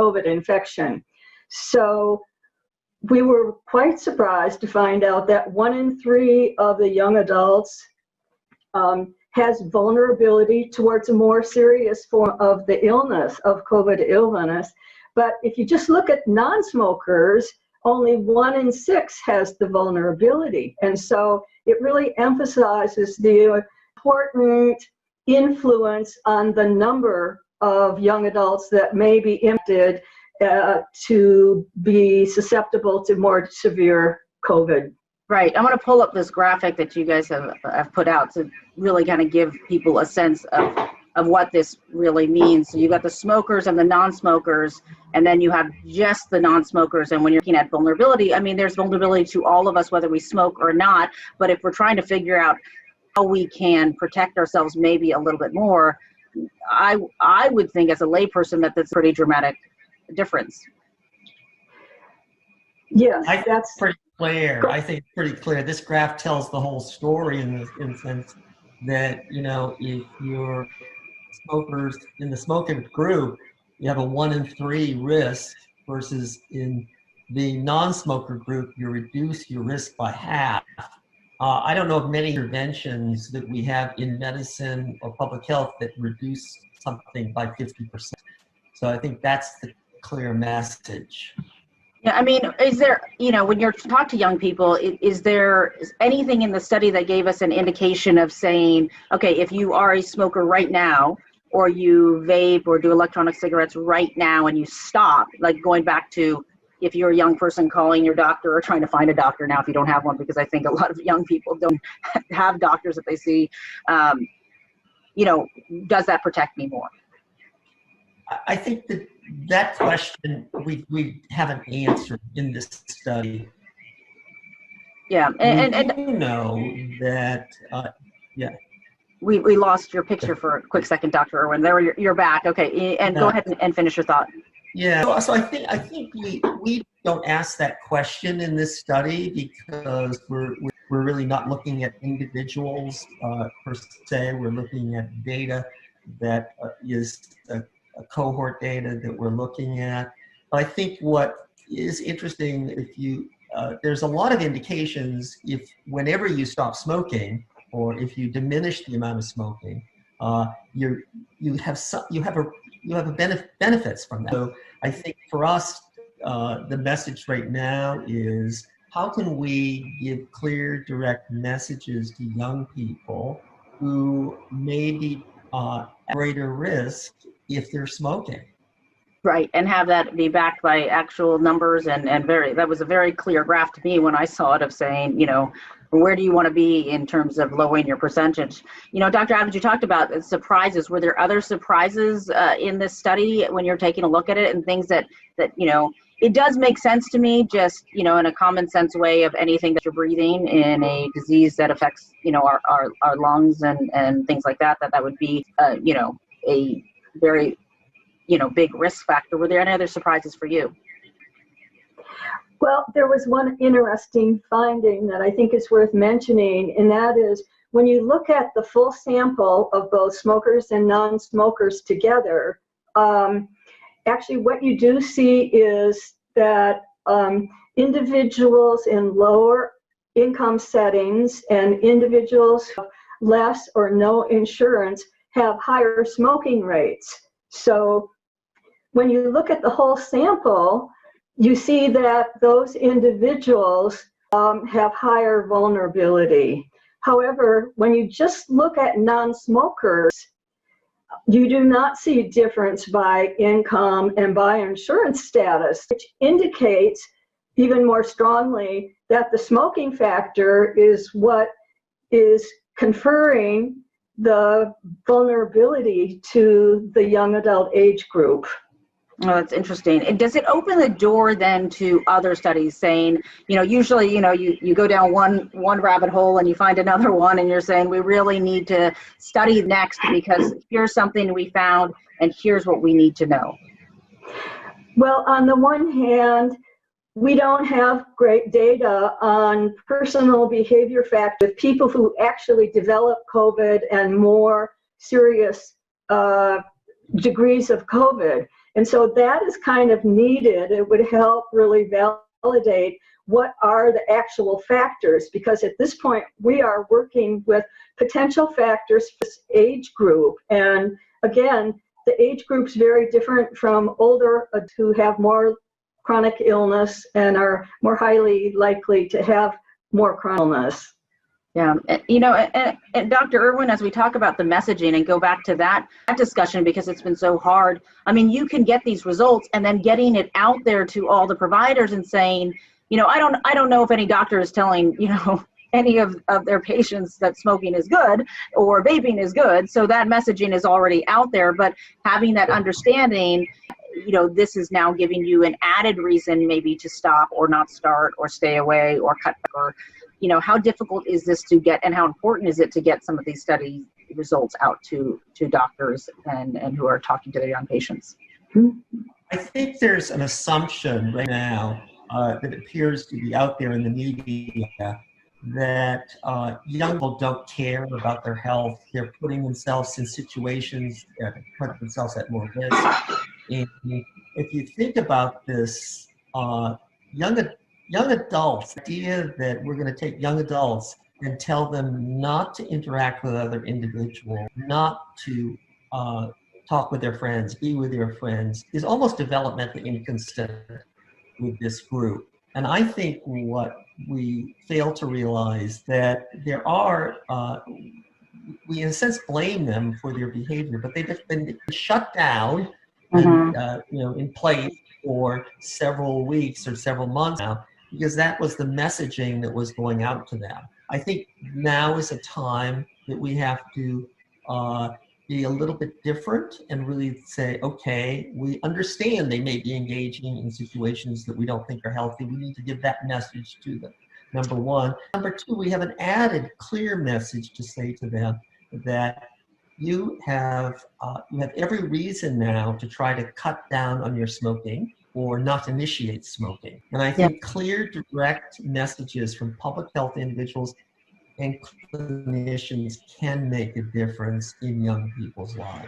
COVID infection. So we were quite surprised to find out that 1 in 3 of the young adults has vulnerability towards a more serious form of the illness, of COVID illness. But if you just look at non-smokers, only 1 in 6 has the vulnerability. And so it really emphasizes the important influence on the number of young adults that may be impacted to be susceptible to more severe COVID. Right. I want to pull up this graphic that you guys have put out to really kind of give people a sense of what this really means. So you got the smokers and the non-smokers, and then you have just the non-smokers. And when you're looking at vulnerability, I mean, there's vulnerability to all of us, whether we smoke or not. But if we're trying to figure out how we can protect ourselves maybe a little bit more, I would think as a layperson that that's a pretty dramatic difference. Yes, that's pretty clear. I think it's pretty clear. This graph tells the whole story in the sense that, you know, if you're smokers in the smoking group, you have a 1 in 3 risk, versus in the non-smoker group, you reduce your risk by half. I don't know of many interventions that we have in medicine or public health that reduce something by 50%. So I think that's the clear message. Yeah, I mean, is there, you know, when you're talking to young people, is there anything in the study that gave us an indication of saying, okay, if you are a smoker right now, or you vape or do electronic cigarettes right now and you stop, like going back to if you're a young person calling your doctor or trying to find a doctor now if you don't have one, because I think a lot of young people don't have doctors that they see, you know, does that protect me more? I think that question we haven't answered in this study. Yeah, and you know that, yeah. We lost your picture for a quick second, Dr. Irwin. There, you're back. Okay, and go ahead and finish your thought. Yeah, so I think we don't ask that question in this study because we're really not looking at individuals per se. We're looking at data that is a cohort data that we're looking at. But I think what is interesting, if you there's a lot of indications if whenever you stop smoking or if you diminish the amount of smoking, you have benefits from that. So I think for us, the message right now is how can we give clear, direct messages to young people who may be at greater risk if they're smoking. Right, and have that be backed by actual numbers and that was a very clear graph to me when I saw it of saying, you know, where do you want to be in terms of lowering your percentage? You know, Dr. Adams, you talked about surprises. Were there other surprises in this study when you're taking a look at it, and things that, you know, it does make sense to me, just, you know, in a common sense way of anything that you're breathing in a disease that affects, you know, our lungs and things like that, that would be, you know, a very, you know, big risk factor. Were there any other surprises for you? Well, there was one interesting finding that I think is worth mentioning, and that is when you look at the full sample of both smokers and non-smokers together, actually what you do see is that individuals in lower income settings and individuals with less or no insurance have higher smoking rates. So when you look at the whole sample, you see that those individuals have higher vulnerability. However, when you just look at non-smokers, you do not see a difference by income and by insurance status, which indicates even more strongly that the smoking factor is what is conferring the vulnerability to the young adult age group. Oh, that's interesting. And does it open the door then to other studies saying, you know, usually, you know, you go down one rabbit hole and you find another one and you're saying we really need to study next because here's something we found and here's what we need to know? Well, on the one hand, we don't have great data on personal behavior factors, people who actually develop COVID and more serious degrees of COVID. And so that is kind of needed. It would help really validate what are the actual factors, because at this point we are working with potential factors for this age group. And again, the age group's very different from older who have more chronic illness and are more highly likely to have more chronic illness. Yeah, and Dr. Irwin, as we talk about the messaging and go back to that discussion, because it's been so hard. I mean, you can get these results and then getting it out there to all the providers and saying, I don't know if any doctor is telling, any of their patients that smoking is good or vaping is good. So that messaging is already out there, but having that understanding, this is now giving you an added reason maybe to stop or not start or stay away or cut back, or how difficult is this to get, and how important is it to get some of these study results out to doctors and who are talking to their young patients? I think there's an assumption right now that appears to be out there in the media that young people don't care about their health. They're putting themselves in situations that put themselves at more risk. And if you think about this, young adults, the idea that we're going to take young adults and tell them not to interact with other individuals, not to talk with their friends, be with their friends, is almost developmentally inconsistent with this group. And I think what we fail to realize that there are, we in a sense blame them for their behavior, but they've been shut down and in place for several weeks or several months now, because that was the messaging that was going out to them. I think now is a time that we have to be a little bit different and really say, okay, we understand they may be engaging in situations that we don't think are healthy. We need to give that message to them, number one. Number two, we have an added clear message to say to them that you have every reason now to try to cut down on your smoking or not initiate smoking. And I think clear, direct messages from public health individuals and clinicians can make a difference in young people's lives.